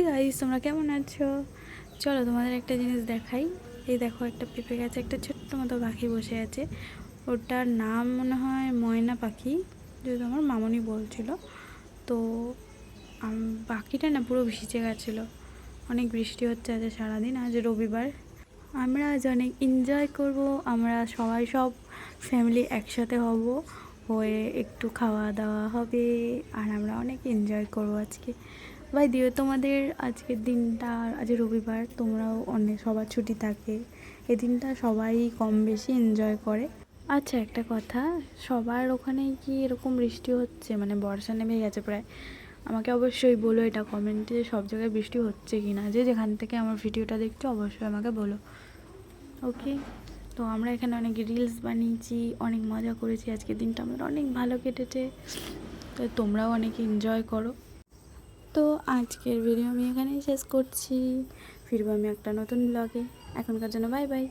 Guys, তোমরা কেমন আছো? চলো তোমাদের একটা জিনিস দেখাই। এই দেখো, একটা পেঁপে গাছে একটা ছোট্ট মতো পাখি বসে আছে। ওটার নাম মনে হয় ময়না পাখি, যেহেতু আমার মামনি বলছিল। তো পাখিটা না পুরো ভিজে গেছিলো। অনেক বৃষ্টি হচ্ছে আজ সারাদিন, আজ রবিবার। আমরা আজ অনেক এনজয় করব। আমরা সব ফ্যামিলি একসাথে হব, হয়ে একটু খাওয়া দাওয়া হবে, আর আমরা অনেক এনজয় করব আজকে। ভাই দিও, তোমাদের আজকের দিনটা, আজ রবিবার, তোমরাও অনেক সবার ছুটি থাকে, এই দিনটা সবাই কম বেশি এনজয় করে। আচ্ছা, একটা কথা, সবার ওখানে কি এরকম বৃষ্টি হচ্ছে, মানে বর্ষা নেমে গেছে প্রায়? আমাকে অবশ্যই বলো এটা কমেন্টে, সব জায়গায় বৃষ্টি হচ্ছে কি না। যে যেখান থেকে আমার ভিডিওটা দেখছো অবশ্যই আমাকে বলো, ওকে? তো আমরা এখানে অনেক রিলস বানিয়েছি, অনেক মজা করেছি, আজকের দিনটা আমাদের অনেক ভালো কেটেছে। তো তোমরাও অনেক এনজয় করো। তো আজকের ভিডিও আমি এখানেই শেষ করছি। ফিরবো আমি একটা নতুন ব্লগে। এখনকার জন্য বাই বাই।